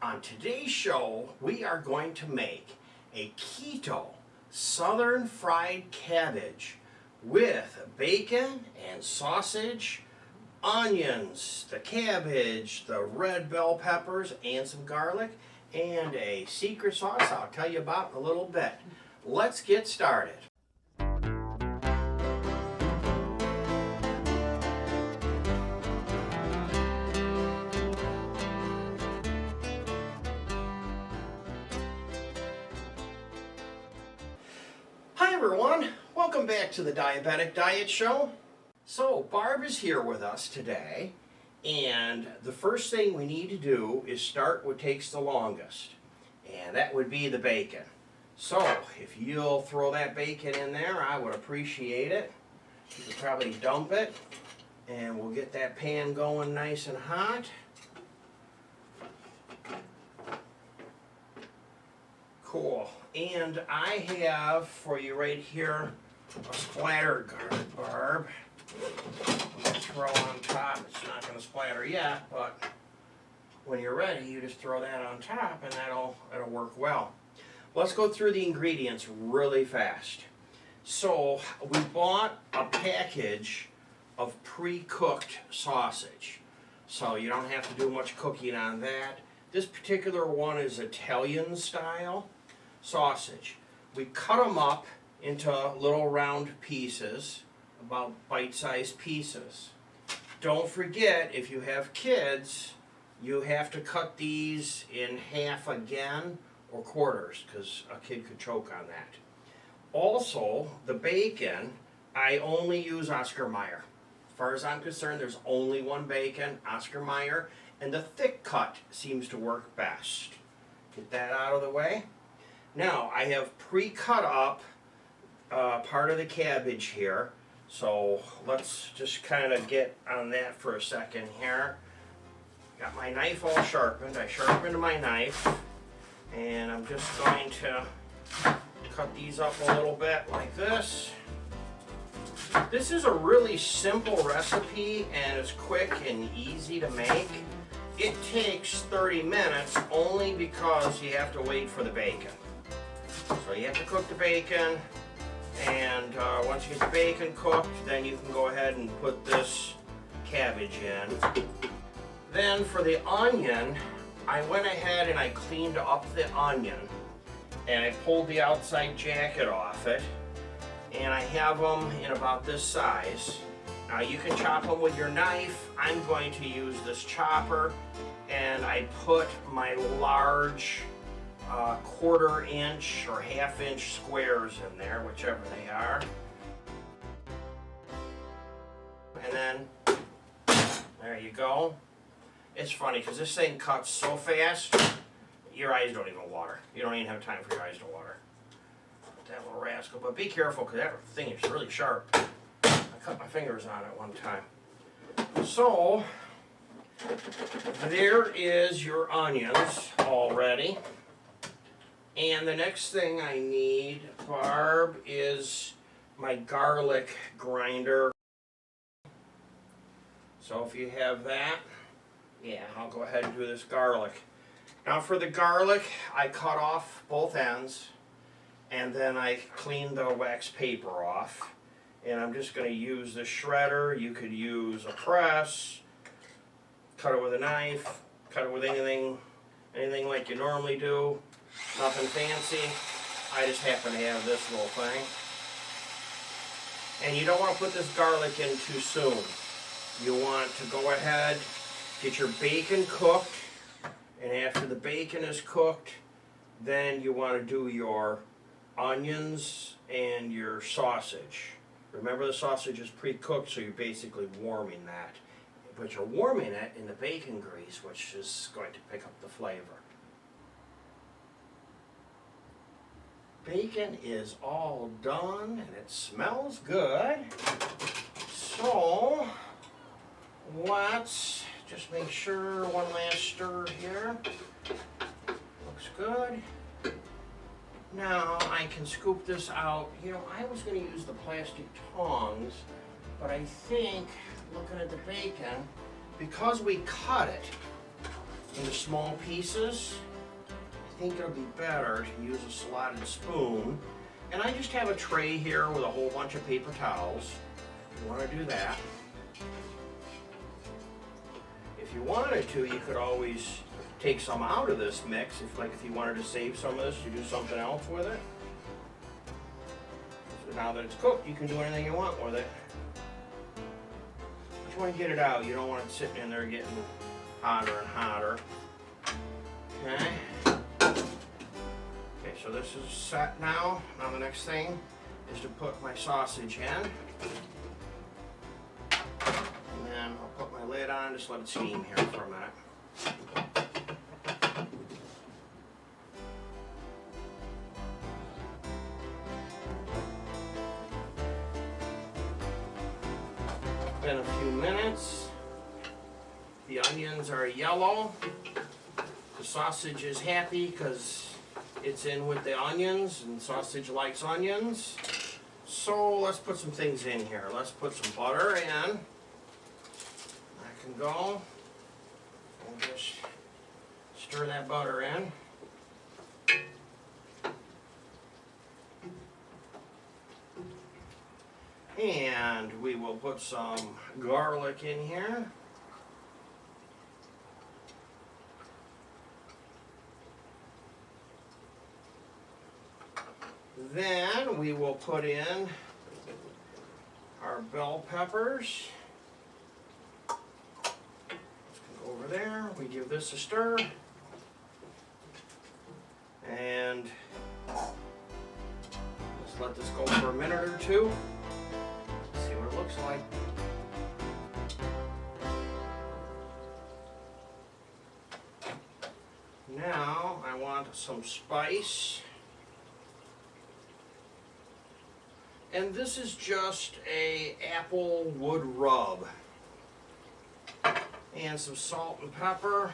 On today's show, we are going to make a keto southern fried cabbage with bacon and sausage, onions, the cabbage, the red bell peppers, and some garlic, and a secret sauce I'll tell you about in a little bit. Let's get started. Hi everyone, welcome back to the Diabetic Diet Show. So Barb is here with us today, and the first thing we need to do is start what takes the longest, and that would be the bacon. So if you'll throw that bacon in there, I would appreciate it. You could probably dump it, and we'll get that pan going nice and hot. Cool. And I have for you right here a splatter guard, Barb. Throw on top. It's not going to splatter yet, but when you're ready, you just throw that on top, and that'll work well. Let's go through the ingredients really fast. So we bought a package of pre-cooked sausage, so you don't have to do much cooking on that. This particular one is Italian style sausage. We cut them up into little round pieces, about bite-sized pieces. Don't forget, if you have kids, you have to cut these in half again or quarters, because a kid could choke on that. Also, the bacon, I only use Oscar Mayer. As far as I'm concerned, there's only one bacon, Oscar Mayer, and the thick cut seems to work best. Get that out of the way. Now, I have pre-cut up part of the cabbage here, so let's just kind of get on that for a second here. Got my knife all sharpened. I sharpened my knife, and I'm just going to cut these up a little bit like this. This is a really simple recipe, and it's quick and easy to make. It takes 30 minutes only because you have to wait for the bacon. So you have to cook the bacon, and once you get the bacon cooked, then you can go ahead and put this cabbage in. Then for the onion, I went ahead and I cleaned up the onion, and I pulled the outside jacket off it, and I have them in about this size. Now you can chop them with your knife. I'm going to use this chopper, and I put my large 1/4 inch or 1/2 inch squares in there, whichever they are. And then, there you go. It's funny because this thing cuts so fast, your eyes don't even water. You don't even have time for your eyes to water. That little rascal. But be careful because that thing is really sharp. I cut my fingers on it one time. So, there is your onions already. And the next thing I need, Barb, is my garlic grinder. So if you have that, yeah, I'll go ahead and do this garlic. Now for the garlic, I cut off both ends, and then I cleaned the wax paper off. And I'm just going to use the shredder. You could use a press, cut it with a knife, cut it with anything like you normally do. Nothing fancy. I just happen to have this little thing. And you don't want to put this garlic in too soon. You want to go ahead, get your bacon cooked, and after the bacon is cooked, then you want to do your onions and your sausage. Remember, the sausage is pre-cooked, so you're basically warming that. But you're warming it in the bacon grease, which is going to pick up the flavor. Bacon is all done, and it smells good. So, let's just make sure one last stir here. Looks good. Now I can scoop this out. You know, I was going to use the plastic tongs, but I think, looking at the bacon, because we cut it, into small pieces. I think it'll be better to use a slotted spoon. And I just have a tray here with a whole bunch of paper towels. If you want to do that. If you wanted to, you could always take some out of this mix. If you wanted to save some of this, you do something else with it. So now that it's cooked, you can do anything you want with it. But you want to get it out. You don't want it sitting in there getting hotter and hotter. Okay. Okay, so this is set now. Now the next thing is to put my sausage in. And then I'll put my lid on, just let it steam here for a minute. Been a few minutes. The onions are yellow. The sausage is happy because it's in with the onions, and sausage likes onions. So let's put some things in here. Let's put some butter in. That can go. And just stir that butter in. And we will put some garlic in here. Then we will put in our bell peppers. Let's go over there. We give this a stir. And let's let this go for a minute or two. See what it looks like. Now I want some spice. And this is just a apple wood rub. And some salt and pepper.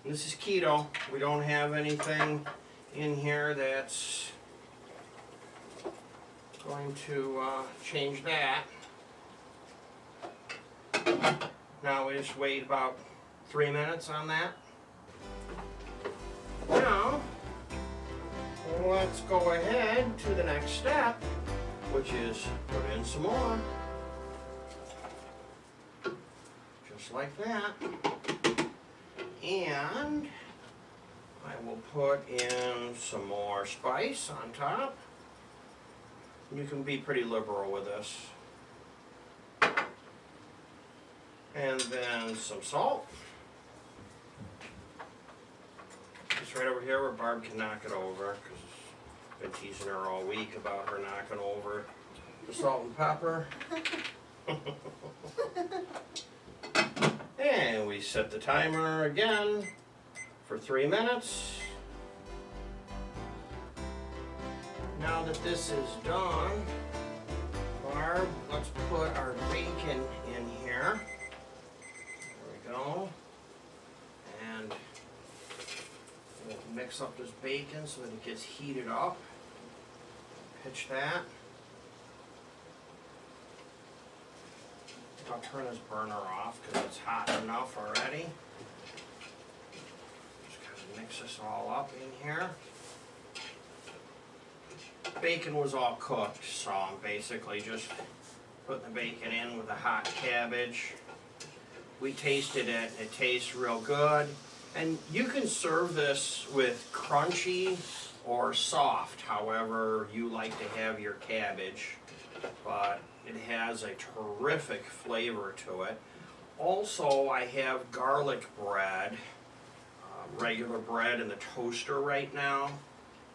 And this is keto. We don't have anything in here that's going to change that. Now we just wait about 3 minutes on that. Now, let's go ahead to the next step, which is put in some more. Just like that. And I will put in some more spice on top. You can be pretty liberal with this. And then some salt. Just right over here where Barb can knock it over, because I've been teasing her all week about her knocking over the salt and pepper. And we set the timer again for 3 minutes. Now that this is done, Barb, let's put our bacon in here. There we go. And we'll mix up this bacon so that it gets heated up. Pitch that. I'll turn this burner off because it's hot enough already. Just kind of mix this all up in here. Bacon was all cooked, so I'm basically just putting the bacon in with the hot cabbage. We tasted it, it tastes real good. And you can serve this with crunchy or soft, however you like to have your cabbage. But it has a terrific flavor to it. Also, I have garlic bread, regular bread in the toaster right now.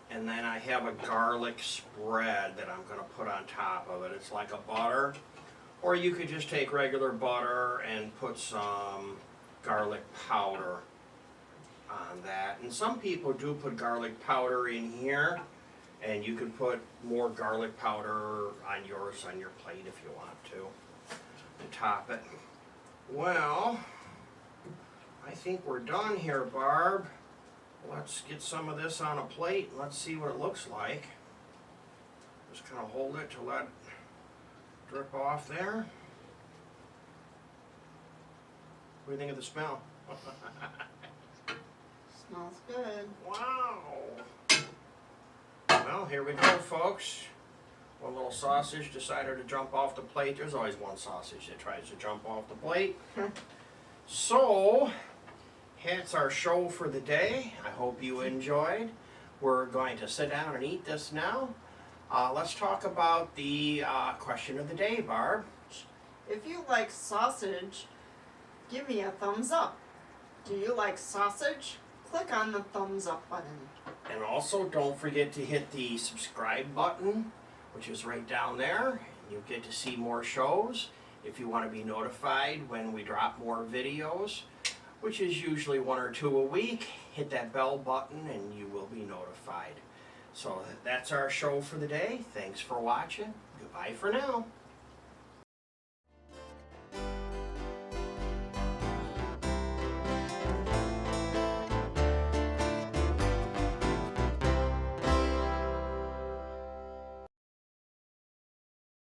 And then I have a garlic spread that I'm going to put on top of it. It's like a butter. Or you could just take regular butter and put some garlic powder on that. And some people do put garlic powder in here. And you can put more garlic powder on yours on your plate if you want to top it. Well, I think we're done here, Barb. Let's get some of this on a plate and let's see what it looks like. Just kind of hold it to let it drip off there. What do you think of the smell? Smells good. Wow. Well, here we go, folks. One little sausage decided to jump off the plate. There's always one sausage that tries to jump off the plate. So, that's our show for the day. I hope you enjoyed. We're going to sit down and eat this now. Let's talk about the question of the day, Barb. If you like sausage, give me a thumbs up. Do you like sausage? Click on the thumbs up button. And also, don't forget to hit the subscribe button, which is right down there. You'll get to see more shows. If you want to be notified when we drop more videos, which is usually 1 or 2 a week, hit that bell button and you will be notified. So that's our show for the day. Thanks for watching. Goodbye for now.